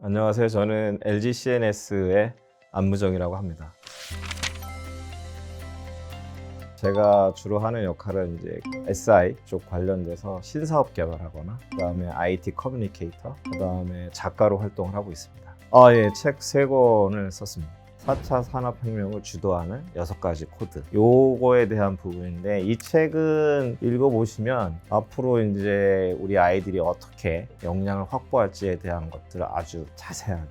안녕하세요. 저는 LG CNS의 안무정이라고 합니다. 제가 주로 하는 역할은 이제 SI 쪽 관련돼서 신사업 개발하거나 그다음에 IT 커뮤니케이터, 그다음에 작가로 활동을 하고 있습니다. 예, 책 3권을 썼습니다. 4차 산업혁명을 주도하는 6가지 코드, 요거에 대한 부분인데, 이 책은 읽어보시면 앞으로 이제 우리 아이들이 어떻게 역량을 확보할지에 대한 것들을 아주 자세하게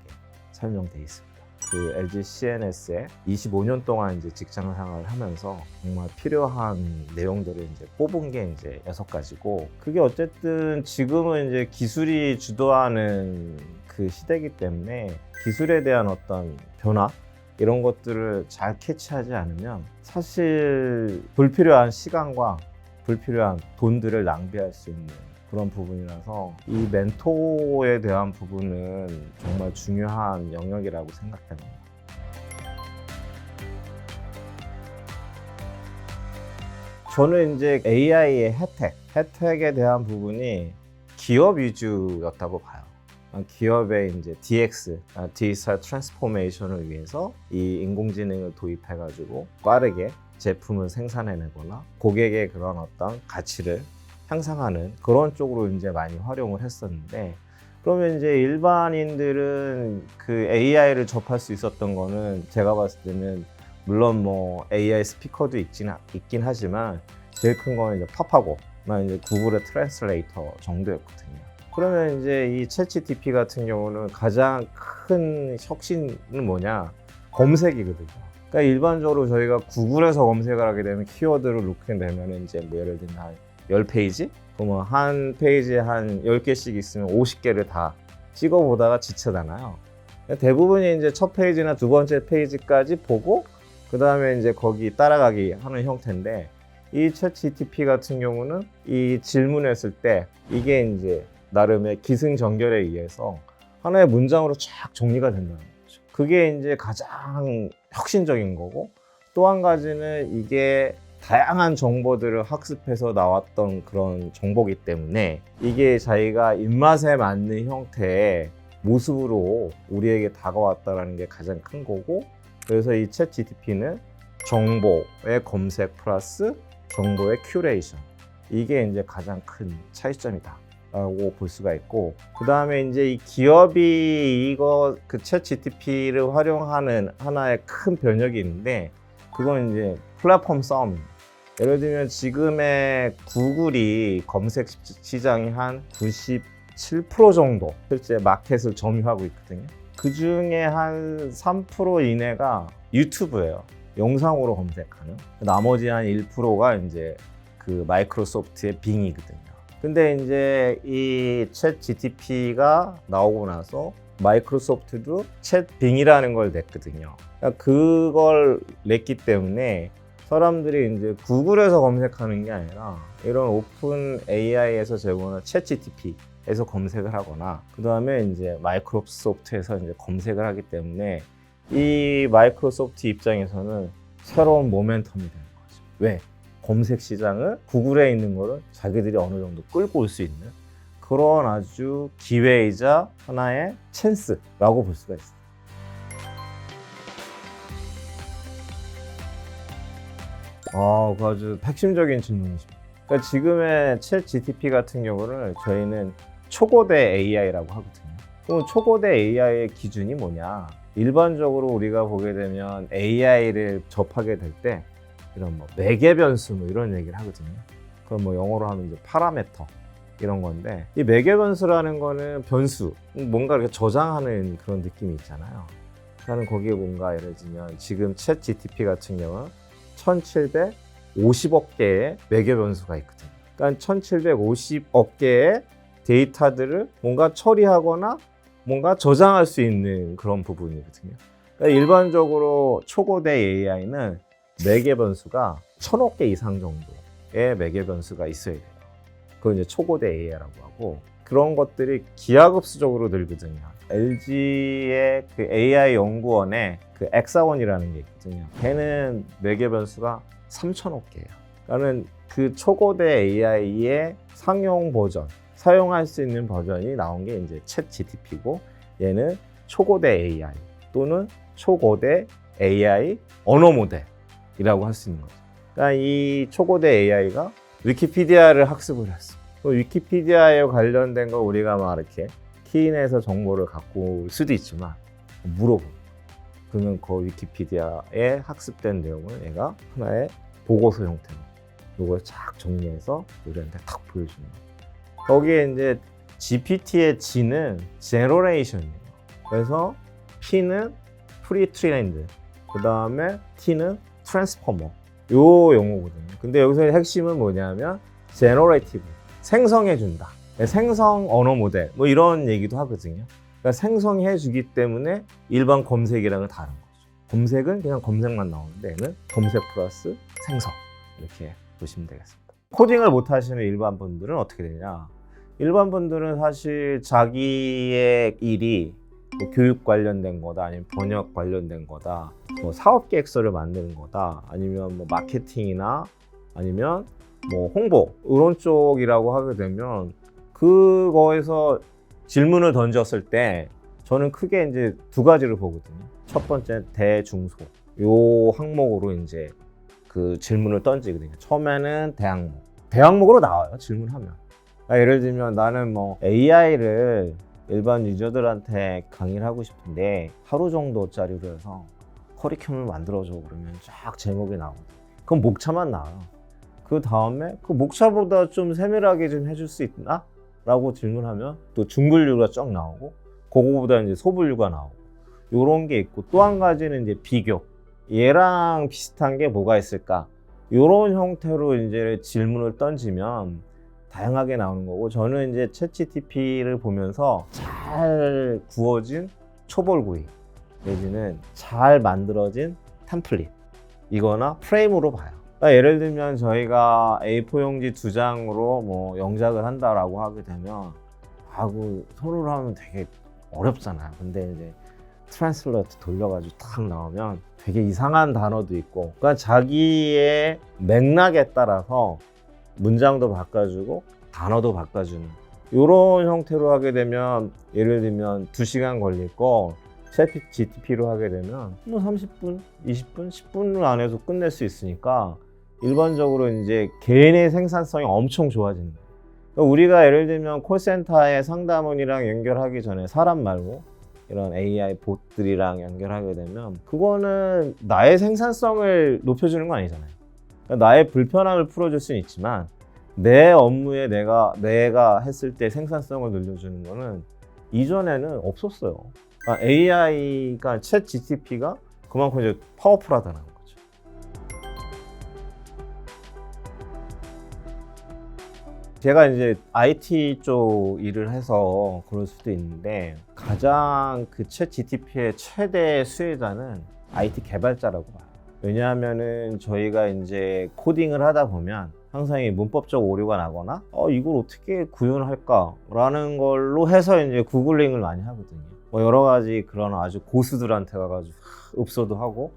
설명되어 있습니다. 그 LG CNS에 25년 동안 이제 직장 생활을 하면서 정말 필요한 내용들을 이제 뽑은 게 이제 6가지고, 그게 어쨌든 지금은 이제 기술이 주도하는 그 시대이기 때문에 기술에 대한 어떤 변화, 이런 것들을 잘 캐치하지 않으면 사실 불필요한 시간과 불필요한 돈들을 낭비할 수 있는 그런 부분이라서, 이 멘토에 대한 부분은 정말 중요한 영역이라고 생각됩니다. 저는 이제 AI의 혜택에 대한 부분이 기업 위주였다고 봐요. 기업의 이제 DX, 디지털 트랜스포메이션을 위해서 이 인공지능을 도입해가지고 빠르게 제품을 생산해내거나 고객의 그런 어떤 가치를 향상하는 그런 쪽으로 이제 많이 활용을 했었는데, 그러면 이제 일반인들은 그 AI를 접할 수 있었던 거는, 제가 봤을 때는 물론 뭐 AI 스피커도 있긴 하지만 제일 큰 거는 이제 팝하고 이제 구글의 트랜슬레이터 정도였거든요. 그러면 이제 이 챗GPT 같은 경우는 가장 큰 혁신은 뭐냐? 검색이거든요. 그러니까 일반적으로 저희가 구글에서 검색을 하게 되면 키워드를 넣게 되면 이제 뭐 예를 들면 한 10페이지? 그러면 한 페이지에 한 10개씩 있으면 50개를 다 찍어보다가 지치잖아요. 대부분이 이제 첫 페이지나 두 번째 페이지까지 보고 그 다음에 이제 거기 따라가기 하는 형태인데, 이 챗GPT 같은 경우는 이 질문했을 때 이게 이제 나름의 기승전결에 의해서 하나의 문장으로 쫙 정리가 된다는 거죠. 그게 이제 가장 혁신적인 거고, 또 한 가지는 이게 다양한 정보들을 학습해서 나왔던 그런 정보이기 때문에 이게 자기가 입맛에 맞는 형태의 모습으로 우리에게 다가왔다는 게 가장 큰 거고, 그래서 이 챗GPT는 정보의 검색 플러스 정보의 큐레이션, 이게 이제 가장 큰 차이점이다 라고 볼 수가 있고, 그 다음에 이제 이 기업이 그 챗GPT를 활용하는 하나의 큰 변혁이 있는데, 그건 이제 플랫폼 싸움입니다. 예를 들면 지금의 구글이 검색 시장이 한 97% 정도 실제 마켓을 점유하고 있거든요. 그 중에 한 3% 이내가 유튜브예요. 영상으로 검색하는. 나머지 한 1%가 이제 그 마이크로소프트의 빙이거든요. 근데 이제 이 챗 GTP가 나오고 나서 마이크로소프트도 챗 빙이라는 걸 냈거든요. 그러니까 그걸 냈기 때문에 사람들이 이제 구글에서 검색하는 게 아니라 이런 오픈 AI에서 제공하는 챗 GTP에서 검색을 하거나, 그 다음에 이제 마이크로소프트에서 이제 검색을 하기 때문에 이 마이크로소프트 입장에서는 새로운 모멘텀이 되는 거죠. 왜? 검색 시장을 구글에 있는 거를 자기들이 어느 정도 끌고 올 수 있는 그런 아주 기회이자 하나의 찬스라고 볼 수가 있어요. 그 아주 핵심적인 질문이십니다. 그러니까 지금의 챗 GTP 같은 경우는 저희는 초고대 AI라고 하거든요. 그럼 초고대 AI의 기준이 뭐냐? 일반적으로 우리가 보게 되면 AI를 접하게 될 때 이런 뭐 매개 변수 뭐 이런 얘기를 하거든요. 그럼 뭐 영어로 하면 이제 파라메터 이런 건데, 이 매개 변수라는 거는 변수, 뭔가 이렇게 저장하는 그런 느낌이 있잖아요. 그러니까 거기에 뭔가 예를 들면 지금 챗 GTP 같은 경우는 1750억 개의 매개 변수가 있거든요. 그러니까 1750억 개의 데이터들을 뭔가 처리하거나 뭔가 저장할 수 있는 그런 부분이거든요. 그러니까 일반적으로 초고대 AI는 매개 변수가 1000억 개 이상 정도의 매개 변수가 있어야 돼요. 그건 이제 초고대 AI라고 하고, 그런 것들이 기하급수적으로 늘거든요. LG의 그 AI 연구원에 그 엑사원이라는 게 있거든요. 걔는 매개 변수가 3000억 개예요. 그러니까 그 초고대 AI의 상용 버전, 사용할 수 있는 버전이 나온 게 이제 챗 GTP고, 얘는 초고대 AI 또는 초고대 AI 언어 모델이라고 할 수 있는 거죠. 그러니까 이 초고대 AI가 위키피디아를 학습을 했어. 위키피디아에 관련된 거 우리가 막 이렇게 키인해서 정보를 갖고 올 수도 있지만 물어보. 그러면 그 위키피디아에 학습된 내용을 얘가 하나의 보고서 형태로 이걸 쫙 정리해서 우리한테 탁 보여주는 거예요. 거기에 이제 GPT의 G는 제너레이션이에요. 그래서 P는 프리트레인드, 그 다음에 T는 트랜스포머. 요 용어거든요. 근데 여기서 핵심은 뭐냐면 제너레이티브, 생성해준다. 생성 언어 모델 뭐 이런 얘기도 하거든요. 그러니까 생성해주기 때문에 일반 검색이랑은 다른 거죠. 검색은 그냥 검색만 나오는데 얘는 검색 플러스 생성, 이렇게 보시면 되겠습니다. 코딩을 못 하시는 일반 분들은 어떻게 되냐? 일반 분들은 사실 자기의 일이 뭐 교육 관련된 거다, 아니면 번역 관련된 거다, 뭐 사업 계획서를 만드는 거다, 아니면 뭐 마케팅이나 아니면 뭐 홍보 이런 쪽이라고 하게 되면 그거에서 질문을 던졌을 때 저는 크게 이제 두 가지를 보거든요. 첫 번째 대중소 요 항목으로 이제 그 질문을 던지거든요. 처음에는 대항목으로 나와요. 질문하면. 그러니까 예를 들면 나는 뭐 AI를 일반 유저들한테 강의를 하고 싶은데 하루 정도짜리로 해서 커리큘럼을 만들어줘 그러면 쫙 제목이 나오거든요. 그럼 목차만 나와요. 그 다음에 그 목차보다 좀 세밀하게 좀 해줄 수 있나? 라고 질문하면 또 중분류가 쫙 나오고 그거보다 이제 소분류가 나오고 요런 게 있고, 또 한 가지는 이제 비교. 얘랑 비슷한 게 뭐가 있을까? 요런 형태로 이제 질문을 던지면 다양하게 나오는 거고, 저는 이제 챗GPT를 보면서 잘 구워진 초벌구이 내지는 잘 만들어진 템플릿 이거나 프레임으로 봐요. 그러니까 예를 들면 저희가 A4 용지 2장으로 뭐 영작을 한다라고 하게 되면 손으로 하면 되게 어렵잖아요. 근데 이제 트랜슬레이트 돌려가지고 딱 나오면 되게 이상한 단어도 있고, 그러니까 자기의 맥락에 따라서 문장도 바꿔주고 단어도 바꿔주는 이런 형태로 하게 되면, 예를 들면 2시간 걸릴 거 챗GPT로 하게 되면 뭐 30분, 20분, 10분 안에서 끝낼 수 있으니까 일반적으로 이제 개인의 생산성이 엄청 좋아지는 거예요. 그러니까 우리가 예를 들면 콜센터의 상담원이랑 연결하기 전에 사람 말고 이런 AI 봇들이랑 연결하게 되면 그거는 나의 생산성을 높여주는 건 아니잖아요. 그러니까 나의 불편함을 풀어줄 수는 있지만 내 업무에 내가 했을 때 생산성을 늘려주는 거는 이전에는 없었어요. 그러니까 AI가 챗 GTP가 그만큼 이제 파워풀하다는 거죠. 제가 이제 IT 쪽 일을 해서 그럴 수도 있는데, 가장 그 챗 GTP의 최대 수혜자는 IT 개발자라고 봐요. 왜냐하면은 저희가 이제 코딩을 하다 보면 항상 이 문법적 오류가 나거나 이걸 어떻게 구현할까 라는 걸로 해서 이제 구글링을 많이 하거든요. 뭐 여러 가지 그런 아주 고수들한테 가가지고 읍소도 하고.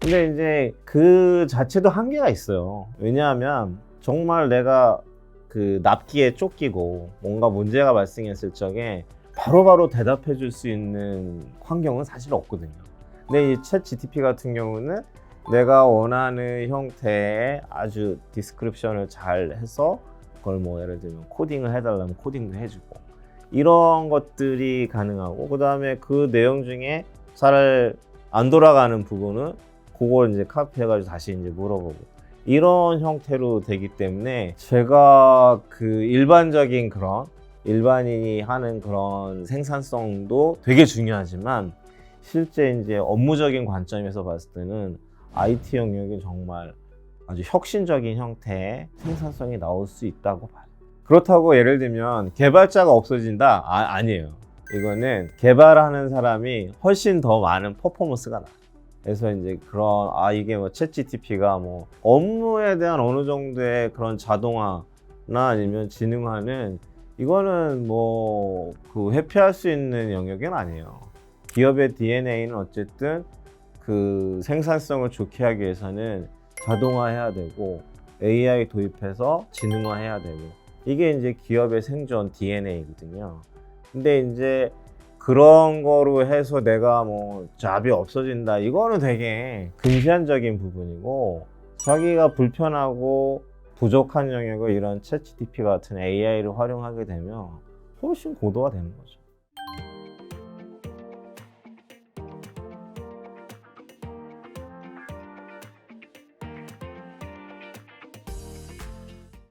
근데 이제 그 자체도 한계가 있어요. 왜냐하면 정말 내가 그 납기에 쫓기고 뭔가 문제가 발생했을 적에 바로바로 대답해 줄 수 있는 환경은 사실 없거든요. 근데 이 챗 GTP 같은 경우는 내가 원하는 형태의 아주 디스크립션을 잘 해서 그걸 뭐 예를 들면 코딩을 해달라면 코딩도 해주고 이런 것들이 가능하고, 그 다음에 그 내용 중에 잘 안 돌아가는 부분은 그걸 이제 카피해가지고 다시 이제 물어보고 이런 형태로 되기 때문에, 제가 그 일반적인 그런 일반인이 하는 그런 생산성도 되게 중요하지만 실제 이제 업무적인 관점에서 봤을 때는 IT 영역이 정말 아주 혁신적인 형태의 생산성이 나올 수 있다고 봐요. 그렇다고 예를 들면 개발자가 없어진다? 아니에요. 이거는 개발하는 사람이 훨씬 더 많은 퍼포먼스가 나요. 그래서 이제 그런 이게 뭐 챗GTP가 뭐 업무에 대한 어느 정도의 그런 자동화나 아니면 지능화는 이거는 뭐 그 회피할 수 있는 영역은 아니에요. 기업의 DNA는 어쨌든 그 생산성을 좋게 하기 위해서는 자동화해야 되고 AI 도입해서 지능화해야 되고, 이게 이제 기업의 생존 DNA거든요. 근데 이제 그런 거로 해서 내가 뭐 잡이 없어진다, 이거는 되게 근시안적인 부분이고, 자기가 불편하고 부족한 영역을 이런 챗GPT 같은 AI를 활용하게 되면 훨씬 고도화 되는 거죠.